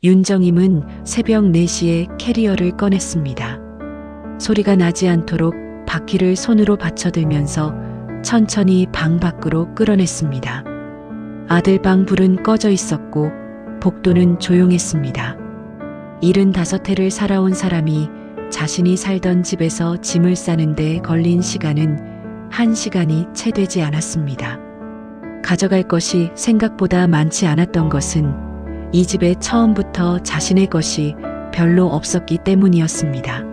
윤정임은 새벽 4시에 캐리어를 꺼냈습니다. 소리가 나지 않도록 바퀴를 손으로 받쳐들면서 천천히 방 밖으로 끌어냈습니다. 아들 방 불은 꺼져 있었고 복도는 조용했습니다. 75해를 살아온 사람이 자신이 살던 집에서 짐을 싸는 데 걸린 시간은 1시간이 채 되지 않았습니다. 가져갈 것이 생각보다 많지 않았던 것은 이 집에 처음부터 자신의 것이 별로 없었기 때문이었습니다.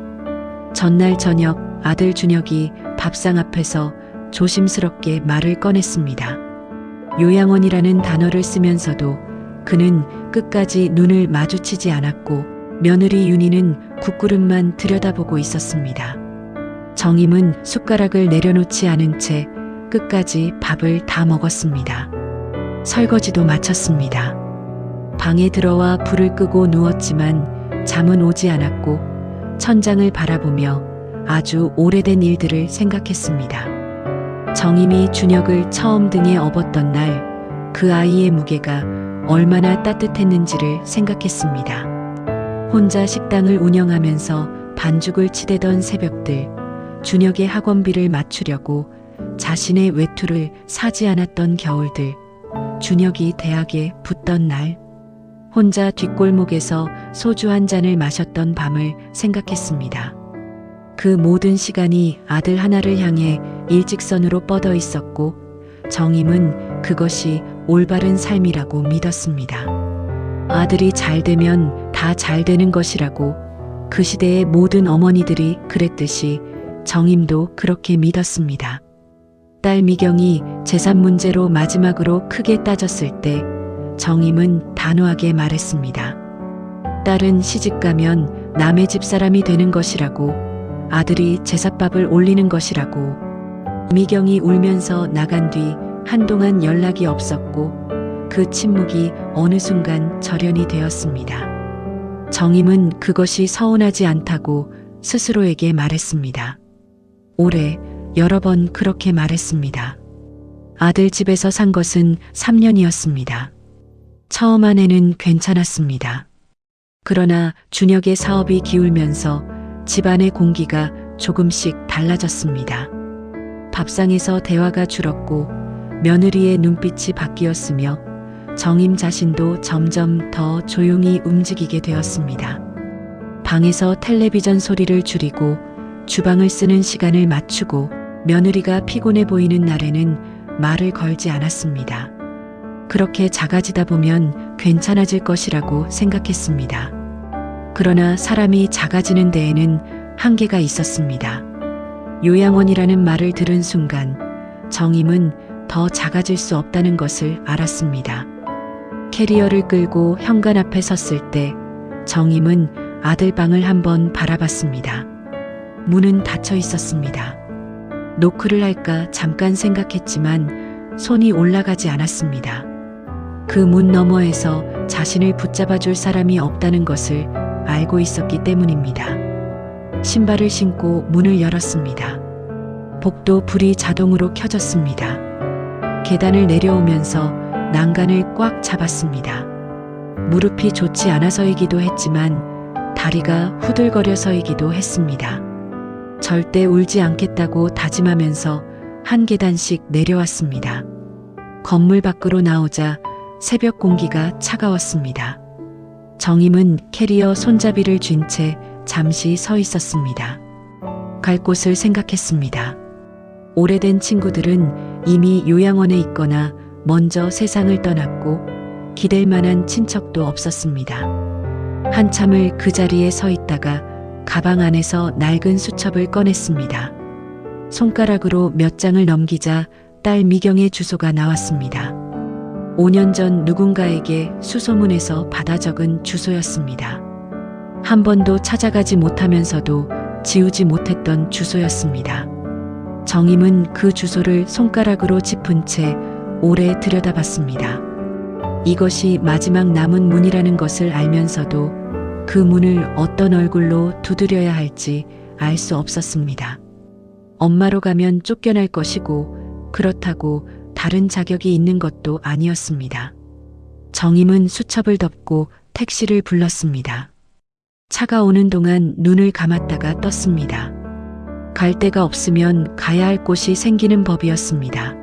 전날 저녁 아들 준혁이 밥상 앞에서 조심스럽게 말을 꺼냈습니다. 요양원이라는 단어를 쓰면서도 그는 끝까지 눈을 마주치지 않았고 며느리 윤희는 국그릇만 들여다보고 있었습니다. 정임은 숟가락을 내려놓지 않은 채 끝까지 밥을 다 먹었습니다. 설거지도 마쳤습니다. 방에 들어와 불을 끄고 누웠지만 잠은 오지 않았고 천장을 바라보며 아주 오래된 일들을 생각했습니다. 정임이 준혁을 처음 등에 업었던 날 그 아이의 무게가 얼마나 따뜻했는지를 생각했습니다. 혼자 식당을 운영하면서 반죽을 치대던 새벽들, 준혁의 학원비를 맞추려고 자신의 외투를 사지 않았던 겨울들, 준혁이 대학에 붙던 날, 혼자 뒷골목에서 소주 한 잔을 마셨던 밤을 생각했습니다. 그 모든 시간이 아들 하나를 향해 일직선으로 뻗어 있었고 정임은 그것이 올바른 삶이라고 믿었습니다. 아들이 잘 되면 다 잘 되는 것이라고 그 시대의 모든 어머니들이 그랬듯이 정임도 그렇게 믿었습니다. 딸 미경이 재산 문제로 마지막으로 크게 따졌을 때 정임은 단호하게 말했습니다. 딸은 시집가면 남의 집 사람이 되는 것이라고, 아들이 제삿밥을 올리는 것이라고. 미경이 울면서 나간 뒤 한동안 연락이 없었고 그 침묵이 어느 순간 절연이 되었습니다. 정임은 그것이 서운하지 않다고 스스로에게 말했습니다. 올해 여러 번 그렇게 말했습니다. 아들 집에서 산 것은 3년이었습니다. 처음 한 해는 괜찮았습니다. 그러나 준혁의 사업이 기울면서 집안의 공기가 조금씩 달라졌습니다. 밥상에서 대화가 줄었고 며느리의 눈빛이 바뀌었으며 정임 자신도 점점 더 조용히 움직이게 되었습니다. 방에서 텔레비전 소리를 줄이고 주방을 쓰는 시간을 맞추고 며느리가 피곤해 보이는 날에는 말을 걸지 않았습니다. 그렇게 작아지다 보면 괜찮아질 것이라고 생각했습니다. 그러나 사람이 작아지는 데에는 한계가 있었습니다. 요양원이라는 말을 들은 순간 정임은 더 작아질 수 없다는 것을 알았습니다. 캐리어를 끌고 현관 앞에 섰을 때 정임은 아들 방을 한번 바라봤습니다. 문은 닫혀 있었습니다. 노크를 할까 잠깐 생각했지만 손이 올라가지 않았습니다. 그 문 너머에서 자신을 붙잡아줄 사람이 없다는 것을 알고 있었기 때문입니다. 신발을 신고 문을 열었습니다. 복도 불이 자동으로 켜졌습니다. 계단을 내려오면서 난간을 꽉 잡았습니다. 무릎이 좋지 않아서이기도 했지만 다리가 후들거려서이기도 했습니다. 절대 울지 않겠다고 다짐하면서 한 계단씩 내려왔습니다. 건물 밖으로 나오자 새벽 공기가 차가웠습니다. 정임은 캐리어 손잡이를 쥔 채 잠시 서 있었습니다. 갈 곳을 생각했습니다. 오래된 친구들은 이미 요양원에 있거나 먼저 세상을 떠났고 기댈 만한 친척도 없었습니다. 한참을 그 자리에 서 있다가 가방 안에서 낡은 수첩을 꺼냈습니다. 손가락으로 몇 장을 넘기자 딸 미경의 주소가 나왔습니다. 5년 전 누군가에게 수소문에서 받아 적은 주소였습니다. 한 번도 찾아가지 못하면서도 지우지 못했던 주소였습니다. 정임은 그 주소를 손가락으로 짚은 채 오래 들여다봤습니다. 이것이 마지막 남은 문이라는 것을 알면서도 그 문을 어떤 얼굴로 두드려야 할지 알 수 없었습니다. 엄마로 가면 쫓겨날 것이고 그렇다고 다른 자격이 있는 것도 아니었습니다. 정임은 수첩을 덮고 택시를 불렀습니다. 차가 오는 동안 눈을 감았다가 떴습니다. 갈 데가 없으면 가야 할 곳이 생기는 법이었습니다.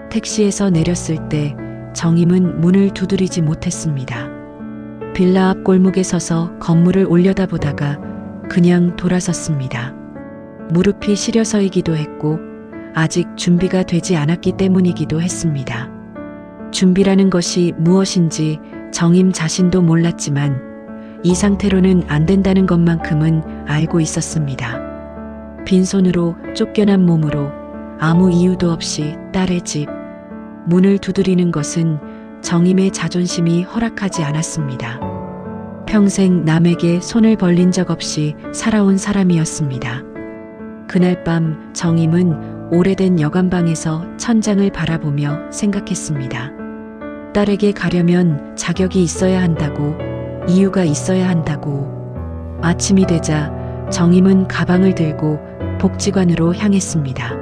택시에서 내렸을 때 정임은 문을 두드리지 못했습니다. 빌라 앞 골목에 서서 건물을 올려다보다가 그냥 돌아섰습니다. 무릎이 시려서이기도 했고 아직 준비가 되지 않았기 때문이기도 했습니다. 준비라는 것이 무엇인지 정임 자신도 몰랐지만 이 상태로는 안 된다는 것만큼은 알고 있었습니다. 빈손으로 쫓겨난 몸으로 아무 이유도 없이 딸의 집 문을 두드리는 것은 정임의 자존심이 허락하지 않았습니다. 평생 남에게 손을 벌린 적 없이 살아온 사람이었습니다. 그날 밤 정임은 오래된 여관방에서 천장을 바라보며 생각했습니다. 딸에게 가려면 자격이 있어야 한다고, 이유가 있어야 한다고. 아침이 되자 정임은 가방을 들고 복지관으로 향했습니다.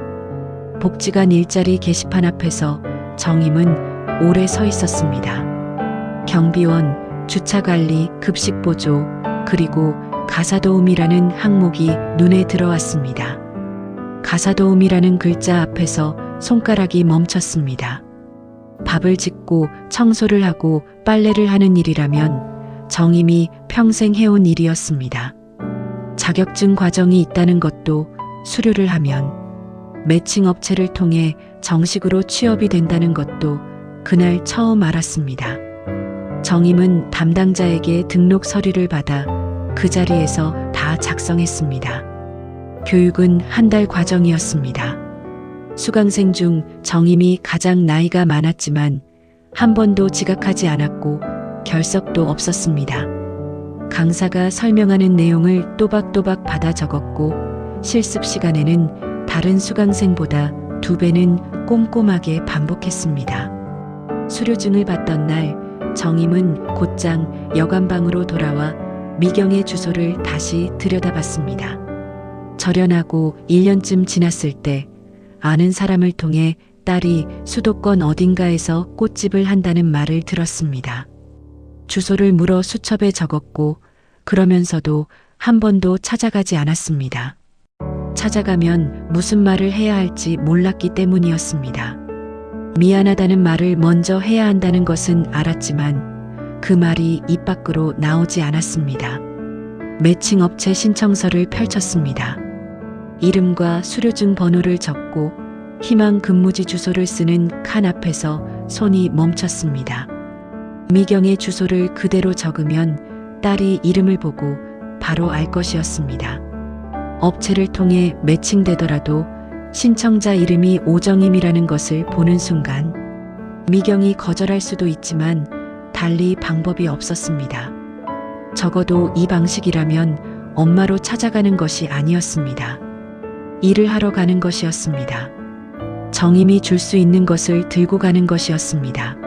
복지관 일자리 게시판 앞에서 정임은 오래 서 있었습니다. 경비원, 주차관리, 급식보조, 그리고 가사도우미라는 항목이 눈에 들어왔습니다. 가사도우미라는 글자 앞에서 손가락이 멈췄습니다. 밥을 짓고 청소를 하고 빨래를 하는 일이라면 정임이 평생 해온 일이었습니다. 자격증 과정이 있다는 것도 수료를 하면 매칭 업체를 통해 정식으로 취업이 된다는 것도 그날 처음 알았습니다. 정임은 담당자에게 등록 서류를 받아 그 자리에서 다 작성했습니다. 교육은 한 달 과정이었습니다. 수강생 중 정임이 가장 나이가 많았지만 한 번도 지각하지 않았고 결석도 없었습니다. 강사가 설명하는 내용을 또박또박 받아 적었고 실습 시간에는 다른 수강생보다 2배는 꼼꼼하게 반복했습니다. 수료증을 받던 날 정임은 곧장 여관방으로 돌아와 미경의 주소를 다시 들여다봤습니다. 절연하고 1년쯤 지났을 때 아는 사람을 통해 딸이 수도권 어딘가에서 꽃집을 한다는 말을 들었습니다. 주소를 물어 수첩에 적었고 그러면서도 한 번도 찾아가지 않았습니다. 찾아가면 무슨 말을 해야 할지 몰랐기 때문이었습니다. 미안하다는 말을 먼저 해야 한다는 것은 알았지만 그 말이 입 밖으로 나오지 않았습니다. 매칭 업체 신청서를 펼쳤습니다. 이름과 수료증 번호를 적고 희망 근무지 주소를 쓰는 칸 앞에서 손이 멈췄습니다. 미경의 주소를 그대로 적으면 딸이 이름을 보고 바로 알 것이었습니다. 업체를 통해 매칭되더라도 신청자 이름이 오정임이라는 것을 보는 순간 미경이 거절할 수도 있지만 달리 방법이 없었습니다. 적어도 이 방식이라면 엄마로 찾아가는 것이 아니었습니다. 일을 하러 가는 것이었습니다. 정임이 줄 수 있는 것을 들고 가는 것이었습니다.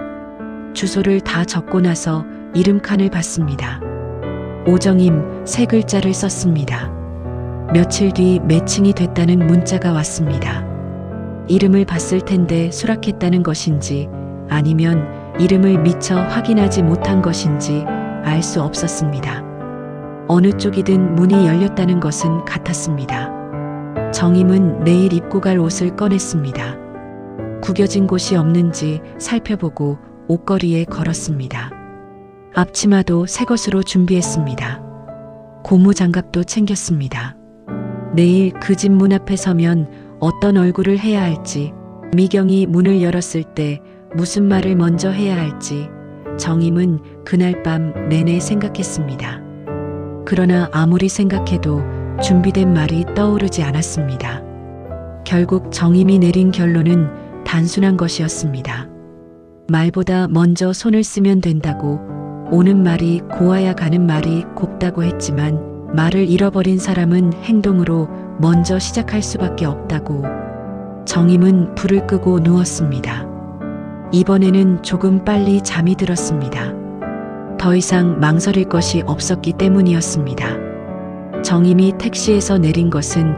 주소를 다 적고 나서 이름 칸을 봤습니다. 오정임 3글자를 썼습니다. 며칠 뒤 매칭이 됐다는 문자가 왔습니다. 이름을 봤을 텐데 수락했다는 것인지 아니면 이름을 미처 확인하지 못한 것인지 알 수 없었습니다. 어느 쪽이든 문이 열렸다는 것은 같았습니다. 정임은 내일 입고 갈 옷을 꺼냈습니다. 구겨진 곳이 없는지 살펴보고 옷걸이에 걸었습니다. 앞치마도 새 것으로 준비했습니다. 고무 장갑도 챙겼습니다. 내일 그 집 문 앞에 서면 어떤 얼굴을 해야 할지, 미경이 문을 열었을 때 무슨 말을 먼저 해야 할지 정임은 그날 밤 내내 생각했습니다. 그러나 아무리 생각해도 준비된 말이 떠오르지 않았습니다. 결국 정임이 내린 결론은 단순한 것이었습니다. 말보다 먼저 손을 쓰면 된다고, 오는 말이 고와야 가는 말이 곱다고 했지만 말을 잃어버린 사람은 행동으로 먼저 시작할 수밖에 없다고. 정임은 불을 끄고 누웠습니다. 이번에는 조금 빨리 잠이 들었습니다. 더 이상 망설일 것이 없었기 때문이었습니다. 정임이 택시에서 내린 것은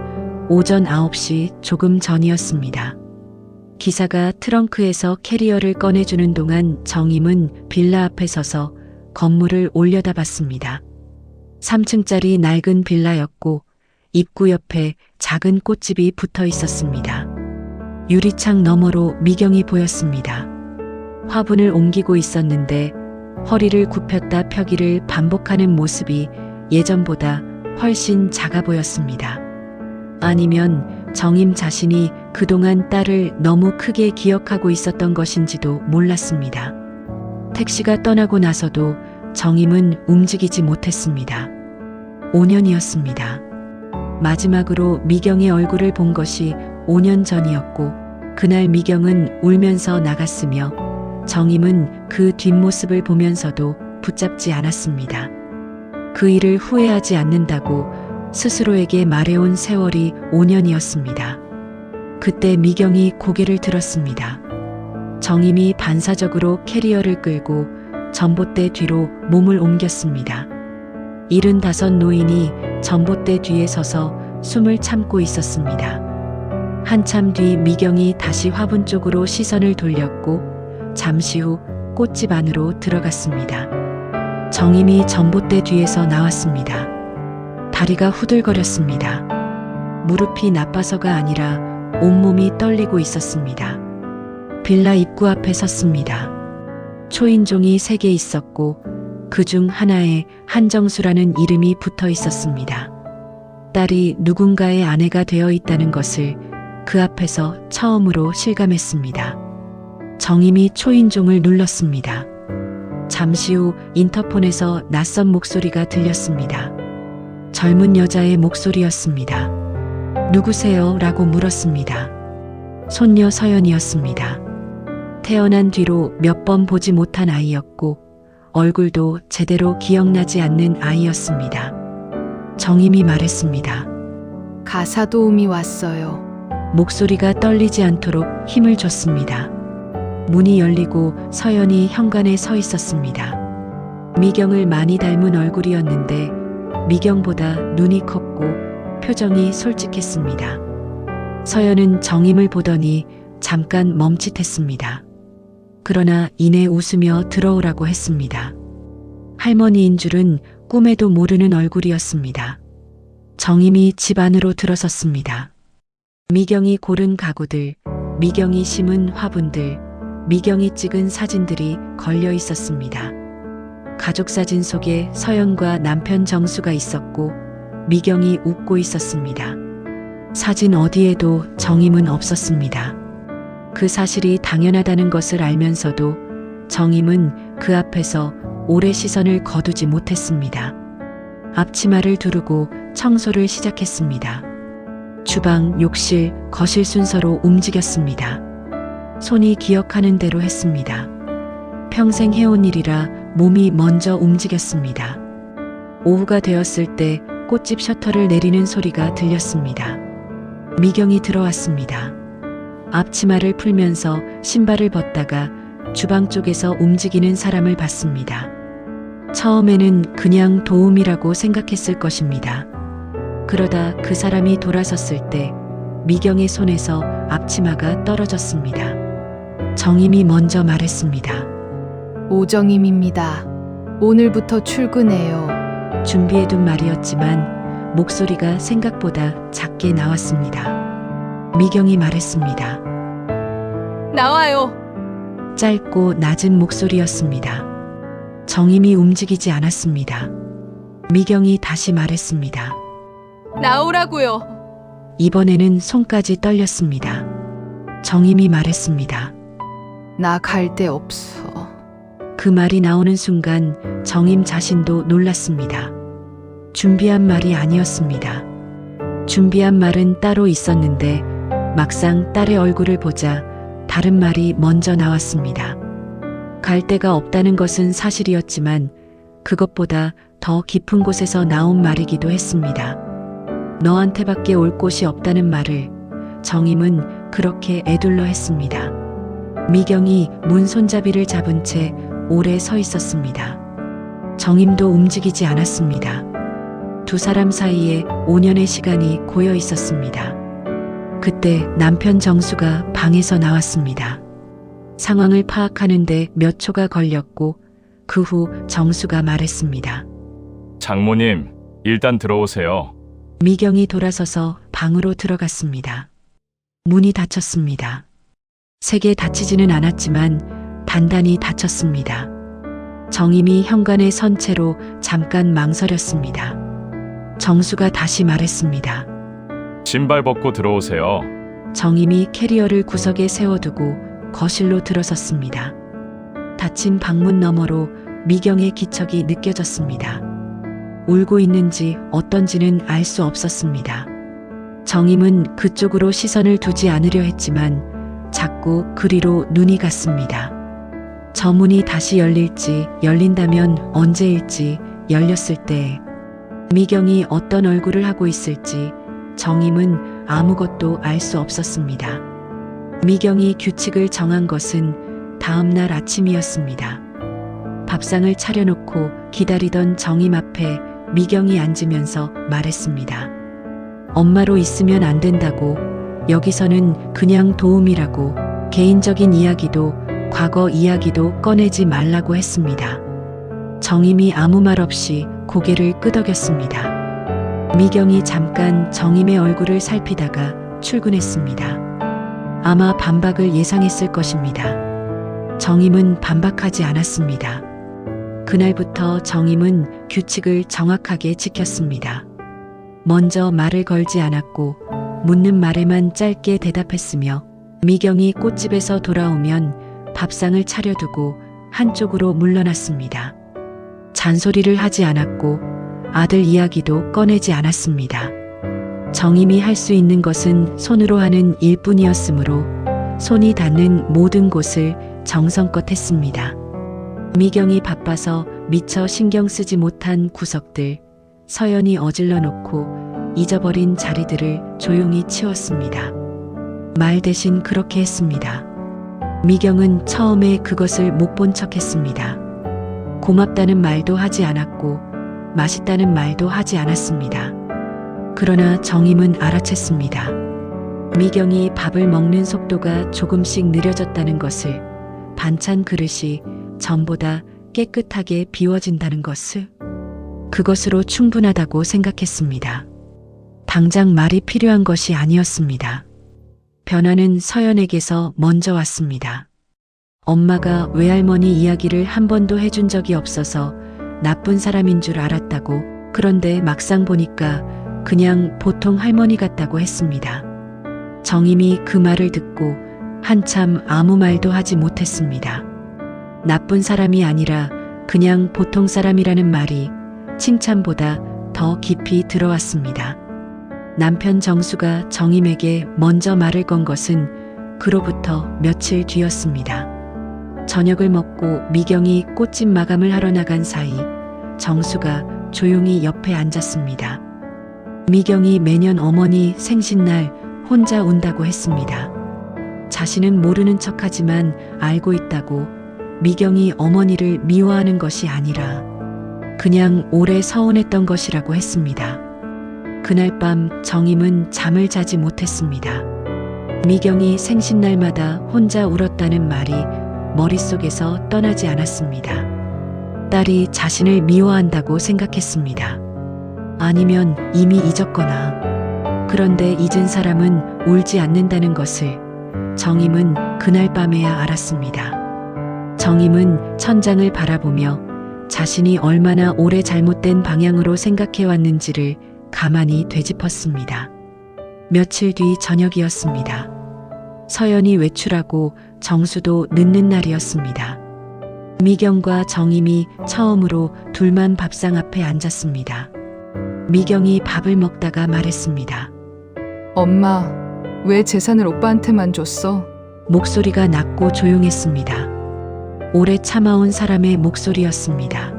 오전 9시 조금 전이었습니다. 기사가 트렁크에서 캐리어를 꺼내주는 동안 정임은 빌라 앞에 서서 건물을 올려다봤습니다. 3층짜리 낡은 빌라였고 입구 옆에 작은 꽃집이 붙어 있었습니다. 유리창 너머로 미경이 보였습니다. 화분을 옮기고 있었는데 허리를 굽혔다 펴기를 반복하는 모습이 예전보다 훨씬 작아 보였습니다. 아니면 정임 자신이 그동안 딸을 너무 크게 기억하고 있었던 것인지도 몰랐습니다. 택시가 떠나고 나서도 정임은 움직이지 못했습니다. 5년이었습니다. 마지막으로 미경의 얼굴을 본 것이 5년 전이었고 그날 미경은 울면서 나갔으며 정임은 그 뒷모습을 보면서도 붙잡지 않았습니다. 그 일을 후회하지 않는다고 스스로에게 말해온 세월이 5년이었습니다. 그때 미경이 고개를 들었습니다. 정임이 반사적으로 캐리어를 끌고 전봇대 뒤로 몸을 옮겼습니다. 75 노인이 전봇대 뒤에 서서 숨을 참고 있었습니다. 한참 뒤 미경이 다시 화분 쪽으로 시선을 돌렸고 잠시 후 꽃집 안으로 들어갔습니다. 정임이 전봇대 뒤에서 나왔습니다. 다리가 후들거렸습니다. 무릎이 나빠서가 아니라 온몸이 떨리고 있었습니다. 빌라 입구 앞에 섰습니다. 초인종이 3개 있었고 그중 하나에 한정수라는 이름이 붙어 있었습니다. 딸이 누군가의 아내가 되어 있다는 것을 그 앞에서 처음으로 실감했습니다. 정임이 초인종을 눌렀습니다. 잠시 후 인터폰에서 낯선 목소리가 들렸습니다. 젊은 여자의 목소리였습니다. 누구세요? 라고 물었습니다. 손녀 서연이었습니다. 태어난 뒤로 몇 번 보지 못한 아이였고 얼굴도 제대로 기억나지 않는 아이였습니다. 정임이 말했습니다. 가사 도우미 왔어요. 목소리가 떨리지 않도록 힘을 줬습니다. 문이 열리고 서연이 현관에 서 있었습니다. 미경을 많이 닮은 얼굴이었는데 미경보다 눈이 컸고 표정이 솔직했습니다. 서연은 정임을 보더니 잠깐 멈칫했습니다. 그러나 이내 웃으며 들어오라고 했습니다. 할머니인 줄은 꿈에도 모르는 얼굴이었습니다. 정임이 집 안으로 들어섰습니다. 미경이 고른 가구들, 미경이 심은 화분들, 미경이 찍은 사진들이 걸려 있었습니다. 가족 사진 속에 서연과 남편 정수가 있었고 미경이 웃고 있었습니다. 사진 어디에도 정임은 없었습니다. 그 사실이 당연하다는 것을 알면서도 정임은 그 앞에서 오래 시선을 거두지 못했습니다. 앞치마를 두르고 청소를 시작했습니다. 주방, 욕실, 거실 순서로 움직였습니다. 손이 기억하는 대로 했습니다. 평생 해온 일이라 몸이 먼저 움직였습니다. 오후가 되었을 때 꽃집 셔터를 내리는 소리가 들렸습니다. 미경이 들어왔습니다. 앞치마를 풀면서 신발을 벗다가 주방 쪽에서 움직이는 사람을 봤습니다. 처음에는 그냥 도움이라고 생각했을 것입니다. 그러다 그 사람이 돌아섰을 때 미경의 손에서 앞치마가 떨어졌습니다. 정임이 먼저 말했습니다. 오정임입니다. 오늘부터 출근해요. 준비해둔 말이었지만 목소리가 생각보다 작게 나왔습니다. 미경이 말했습니다. 나와요. 짧고 낮은 목소리였습니다. 정임이 움직이지 않았습니다. 미경이 다시 말했습니다. 나오라고요. 이번에는 손까지 떨렸습니다. 정임이 말했습니다. 나 갈 데 없어. 그 말이 나오는 순간 정임 자신도 놀랐습니다. 준비한 말이 아니었습니다. 준비한 말은 따로 있었는데 막상 딸의 얼굴을 보자 다른 말이 먼저 나왔습니다. 갈 데가 없다는 것은 사실이었지만 그것보다 더 깊은 곳에서 나온 말이기도 했습니다. 너한테밖에 올 곳이 없다는 말을 정임은 그렇게 애둘러 했습니다. 미경이 문 손잡이를 잡은 채 오래 서 있었습니다. 정임도 움직이지 않았습니다. 두 사람 사이에 5년의 시간이 고여 있었습니다. 그때 남편 정수가 방에서 나왔습니다. 상황을 파악하는데 몇 초가 걸렸고 그 후 정수가 말했습니다. 장모님, 일단 들어오세요. 미경이 돌아서서 방으로 들어갔습니다. 문이 닫혔습니다. 세게 닫히지는 않았지만 단단히 닫혔습니다. 정임이 현관에 선 채로 잠깐 망설였습니다. 정수가 다시 말했습니다. 신발 벗고 들어오세요. 정임이 캐리어를 구석에 세워두고 거실로 들어섰습니다. 닫힌 방문 너머로 미경의 기척이 느껴졌습니다. 울고 있는지 어떤지는 알 수 없었습니다. 정임은 그쪽으로 시선을 두지 않으려 했지만 자꾸 그리로 눈이 갔습니다. 저 문이 다시 열릴지 열린다면 언제일지 열렸을 때 미경이 어떤 얼굴을 하고 있을지 정임은 아무것도 알 수 없었습니다. 미경이 규칙을 정한 것은 다음 날 아침이었습니다. 밥상을 차려놓고 기다리던 정임 앞에 미경이 앉으면서 말했습니다. 엄마로 있으면 안 된다고, 여기서는 그냥 도움이라고, 개인적인 이야기도 과거 이야기도 꺼내지 말라고 했습니다. 정임이 아무 말 없이 고개를 끄덕였습니다. 미경이 잠깐 정임의 얼굴을 살피다가 출근했습니다. 아마 반박을 예상했을 것입니다. 정임은 반박하지 않았습니다. 그날부터 정임은 규칙을 정확하게 지켰습니다. 먼저 말을 걸지 않았고 묻는 말에만 짧게 대답했으며 미경이 꽃집에서 돌아오면 밥상을 차려두고 한쪽으로 물러났습니다. 잔소리를 하지 않았고 아들 이야기도 꺼내지 않았습니다. 정임이 할 수 있는 것은 손으로 하는 일뿐이었으므로 손이 닿는 모든 곳을 정성껏 했습니다. 미경이 바빠서 미처 신경 쓰지 못한 구석들, 서연이 어질러 놓고 잊어버린 자리들을 조용히 치웠습니다. 말 대신 그렇게 했습니다. 미경은 처음에 그것을 못 본 척 했습니다. 고맙다는 말도 하지 않았고 맛있다는 말도 하지 않았습니다. 그러나 정임은 알아챘습니다. 미경이 밥을 먹는 속도가 조금씩 느려졌다는 것을, 반찬 그릇이 전보다 깨끗하게 비워진다는 것을, 그것으로 충분하다고 생각했습니다. 당장 말이 필요한 것이 아니었습니다. 변화는 서연에게서 먼저 왔습니다. 엄마가 외할머니 이야기를 한 번도 해준 적이 없어서 나쁜 사람인 줄 알았다고, 그런데 막상 보니까 그냥 보통 할머니 같다고 했습니다. 정임이 그 말을 듣고 한참 아무 말도 하지 못했습니다. 나쁜 사람이 아니라 그냥 보통 사람이라는 말이 칭찬보다 더 깊이 들어왔습니다. 남편 정수가 정임에게 먼저 말을 건 것은 그로부터 며칠 뒤였습니다. 저녁을 먹고 미경이 꽃집 마감을 하러 나간 사이 정수가 조용히 옆에 앉았습니다. 미경이 매년 어머니 생신날 혼자 운다고 했습니다. 자신은 모르는 척하지만 알고 있다고, 미경이 어머니를 미워하는 것이 아니라 그냥 오래 서운했던 것이라고 했습니다. 그날 밤 정임은 잠을 자지 못했습니다. 미경이 생신날마다 혼자 울었다는 말이 머릿속에서 떠나지 않았습니다. 딸이 자신을 미워한다고 생각했습니다. 아니면 이미 잊었거나. 그런데 잊은 사람은 울지 않는다는 것을 정임은 그날 밤에야 알았습니다. 정임은 천장을 바라보며 자신이 얼마나 오래 잘못된 방향으로 생각해왔는지를 가만히 되짚었습니다. 며칠 뒤 저녁이었습니다. 서연이 외출하고 정수도 늦는 날이었습니다. 미경과 정임이 처음으로 둘만 밥상 앞에 앉았습니다. 미경이 밥을 먹다가 말했습니다. 엄마, 왜 재산을 오빠한테만 줬어? 목소리가 낮고 조용했습니다. 오래 참아온 사람의 목소리였습니다.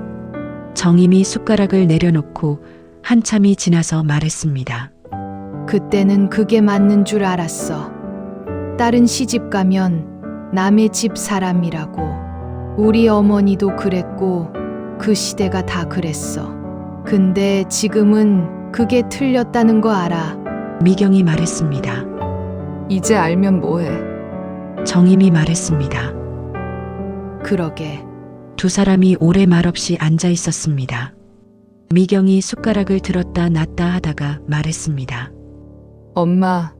정임이 숟가락을 내려놓고 한참이 지나서 말했습니다. 그때는 그게 맞는 줄 알았어. 딸은 시집 가면 남의 집 사람이라고. 우리 어머니도 그랬고 그 시대가 다 그랬어. 근데 지금은 그게 틀렸다는 거 알아. 미경이 말했습니다. 이제 알면 뭐해? 정임이 말했습니다. 그러게. 두 사람이 오래 말없이 앉아 있었습니다. 미경이 숟가락을 들었다 놨다 하다가 말했습니다. 엄마,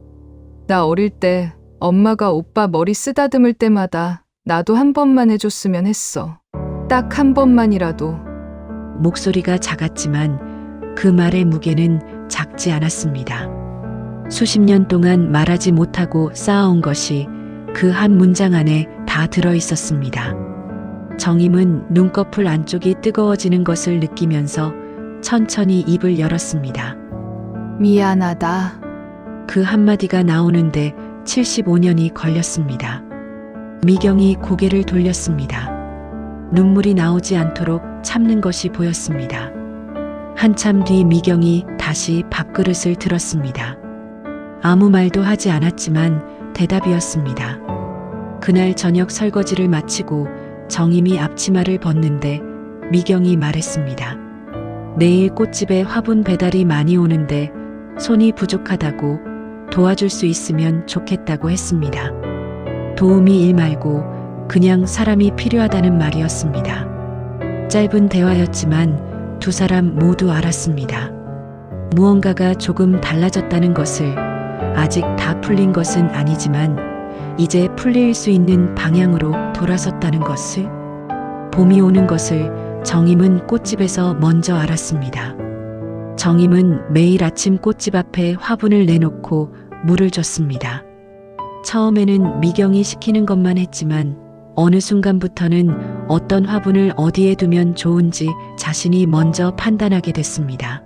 나 어릴 때 엄마가 오빠 머리 쓰다듬을 때마다 나도 한 번만 해줬으면 했어. 딱 한 번만이라도. 목소리가 작았지만 그 말의 무게는 작지 않았습니다. 수십 년 동안 말하지 못하고 쌓아온 것이 그 한 문장 안에 다 들어 있었습니다. 정임은 눈꺼풀 안쪽이 뜨거워지는 것을 느끼면서 천천히 입을 열었습니다. 미안하다. 그 한마디가 나오는데 75년이 걸렸습니다. 미경이 고개를 돌렸습니다. 눈물이 나오지 않도록 참는 것이 보였습니다. 한참 뒤 미경이 다시 밥그릇을 들었습니다. 아무 말도 하지 않았지만 대답이었습니다. 그날 저녁 설거지를 마치고 정임이 앞치마를 벗는데 미경이 말했습니다. 내일 꽃집에 화분 배달이 많이 오는데 손이 부족하다고 도와줄 수 있으면 좋겠다고 했습니다. 도움이 일 말고 그냥 사람이 필요하다는 말이었습니다. 짧은 대화였지만 두 사람 모두 알았습니다. 무언가가 조금 달라졌다는 것을. 아직 다 풀린 것은 아니지만 이제 풀릴 수 있는 방향으로 돌아섰다는 것을. 봄이 오는 것을 정임은 꽃집에서 먼저 알았습니다. 정임은 매일 아침 꽃집 앞에 화분을 내놓고 물을 줬습니다. 처음에는 미경이 시키는 것만 했지만 어느 순간부터는 어떤 화분을 어디에 두면 좋은지 자신이 먼저 판단하게 됐습니다.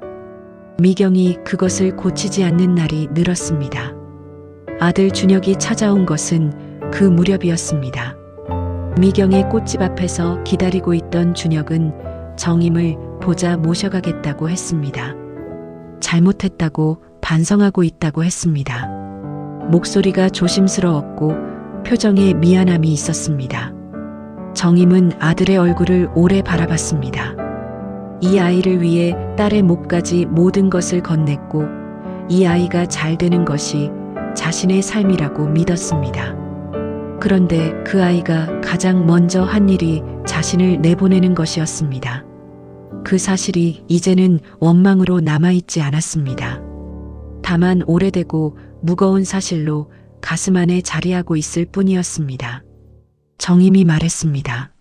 미경이 그것을 고치지 않는 날이 늘었습니다. 아들 준혁이 찾아온 것은 그 무렵이었습니다. 미경의 꽃집 앞에서 기다리고 있던 준혁은 정임을 보자 모셔가겠다고 했습니다. 잘못했다고 반성하고 있다고 했습니다. 목소리가 조심스러웠고 표정에 미안함이 있었습니다. 정임은 아들의 얼굴을 오래 바라봤습니다. 이 아이를 위해 딸의 목까지 모든 것을 건넸고 이 아이가 잘 되는 것이 자신의 삶이라고 믿었습니다. 그런데 그 아이가 가장 먼저 한 일이 자신을 내보내는 것이었습니다. 그 사실이 이제는 원망으로 남아있지 않았습니다. 다만 오래되고 무거운 사실로 가슴 안에 자리하고 있을 뿐이었습니다. 정임이 말했습니다.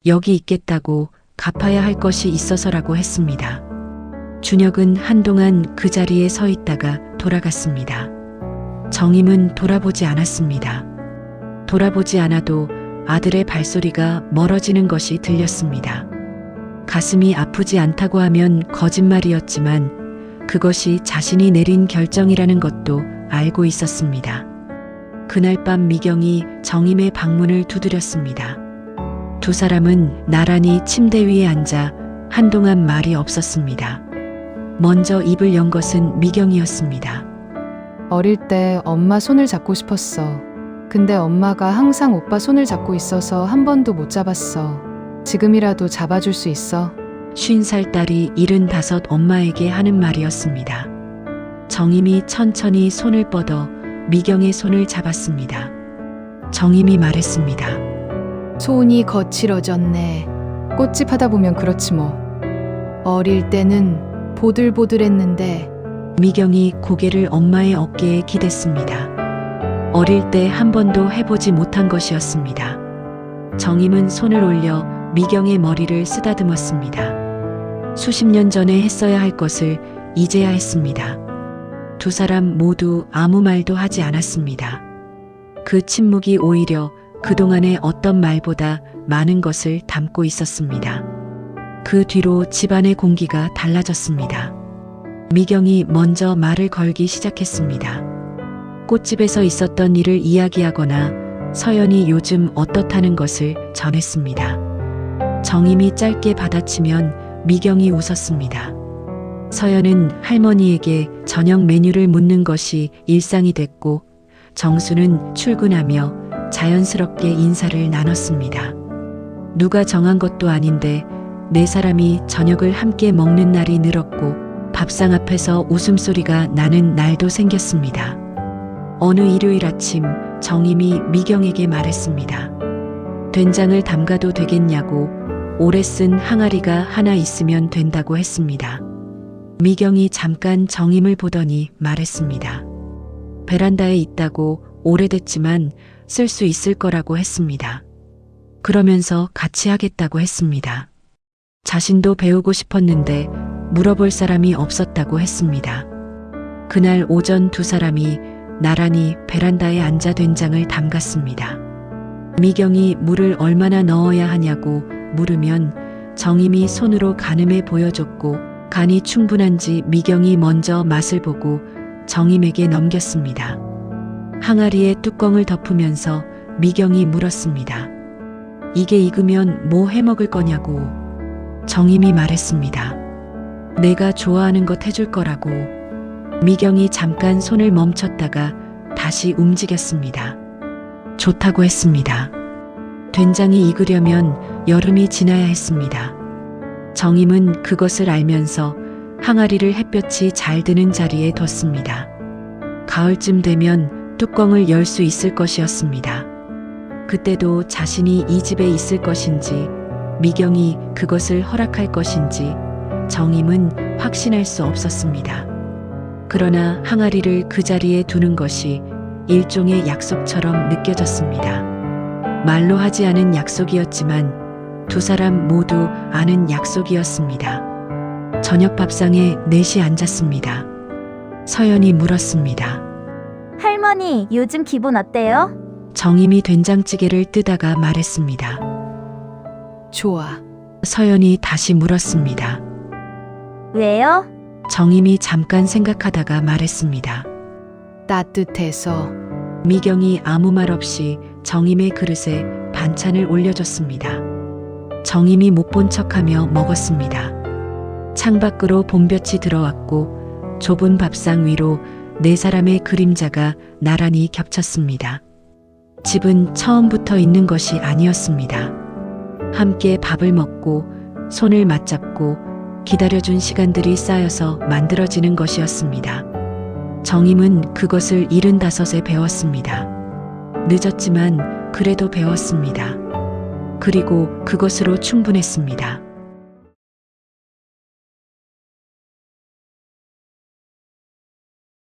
여기 있겠다고 갚아야 할 것이 있어서라고 했습니다. 준혁은 한동안 그 자리에 서 있다가 돌아갔습니다. 정임은 돌아보지 않았습니다. 돌아보지 않아도 아들의 발소리가 멀어지는 것이 들렸습니다. 가슴이 아프지 않다고 하면 거짓말이었지만 그것이 자신이 내린 결정이라는 것도 알고 있었습니다. 그날 밤 미경이 정임의 방문을 두드렸습니다. 두 사람은 나란히 침대 위에 앉아 한동안 말이 없었습니다. 먼저 입을 연 것은 미경이었습니다. 어릴 때 엄마 손을 잡고 싶었어. 근데 엄마가 항상 오빠 손을 잡고 있어서 한 번도 못 잡았어. 지금이라도 잡아줄 수 있어? 50살 딸이 75 엄마에게 하는 말이었습니다. 정임이 천천히 손을 뻗어 미경의 손을 잡았습니다. 정임이 말했습니다. 손이 거칠어졌네. 꽃집 하다 보면 그렇지 뭐. 어릴 때는 보들보들했는데. 미경이 고개를 엄마의 어깨에 기댔습니다. 어릴 때 한 번도 해보지 못한 것이었습니다. 정임은 손을 올려 미경의 머리를 쓰다듬었습니다. 수십 년 전에 했어야 할 것을 이제야 했습니다. 두 사람 모두 아무 말도 하지 않았습니다. 그 침묵이 오히려 그동안의 어떤 말보다 많은 것을 담고 있었습니다. 그 뒤로 집안의 공기가 달라졌습니다. 미경이 먼저 말을 걸기 시작했습니다. 꽃집에서 있었던 일을 이야기하거나 서연이 요즘 어떻다는 것을 전했습니다. 정임이 짧게 받아치면 미경이 웃었습니다. 서연은 할머니에게 저녁 메뉴를 묻는 것이 일상이 됐고 정수는 출근하며 자연스럽게 인사를 나눴습니다. 누가 정한 것도 아닌데 네 사람이 저녁을 함께 먹는 날이 늘었고 밥상 앞에서 웃음소리가 나는 날도 생겼습니다. 어느 일요일 아침 정임이 미경에게 말했습니다. 된장을 담가도 되겠냐고 오래 쓴 항아리가 하나 있으면 된다고 했습니다. 미경이 잠깐 정임을 보더니 말했습니다. 베란다에 있다고 오래됐지만 쓸 수 있을 거라고 했습니다. 그러면서 같이 하겠다고 했습니다. 자신도 배우고 싶었는데 물어볼 사람이 없었다고 했습니다. 그날 오전 두 사람이 나란히 베란다에 앉아 된장을 담갔습니다. 미경이 물을 얼마나 넣어야 하냐고 물으면 정임이 손으로 가늠해 보여줬고 간이 충분한지 미경이 먼저 맛을 보고 정임에게 넘겼습니다. 항아리에 뚜껑을 덮으면서 미경이 물었습니다. 이게 익으면 뭐 해먹을 거냐고. 정임이 말했습니다. 내가 좋아하는 것 해줄 거라고. 미경이 잠깐 손을 멈췄다가 다시 움직였습니다. 좋다고 했습니다. 된장이 익으려면 여름이 지나야 했습니다. 정임은 그것을 알면서 항아리를 햇볕이 잘 드는 자리에 뒀습니다. 가을쯤 되면 뚜껑을 열 수 있을 것이었습니다. 그때도 자신이 이 집에 있을 것인지, 미경이 그것을 허락할 것인지 정임은 확신할 수 없었습니다. 그러나 항아리를 그 자리에 두는 것이 일종의 약속처럼 느껴졌습니다. 말로 하지 않은 약속이었지만 두 사람 모두 아는 약속이었습니다. 저녁 밥상에 넷이 앉았습니다. 서연이 물었습니다. 할머니, 요즘 기분 어때요? 정임이 된장찌개를 뜨다가 말했습니다. 좋아. 서연이 다시 물었습니다. 왜요? 정임이 잠깐 생각하다가 말했습니다. 따뜻해서. 미경이 아무 말 없이 정임의 그릇에 반찬을 올려줬습니다. 정임이 못 본 척하며 먹었습니다. 창밖으로 봄볕이 들어왔고 좁은 밥상 위로 네 사람의 그림자가 나란히 겹쳤습니다. 집은 처음부터 있는 것이 아니었습니다. 함께 밥을 먹고 손을 맞잡고 기다려준 시간들이 쌓여서 만들어지는 것이었습니다. 정임은 그것을 75에 배웠습니다. 늦었지만 그래도 배웠습니다. 그리고 그것으로 충분했습니다.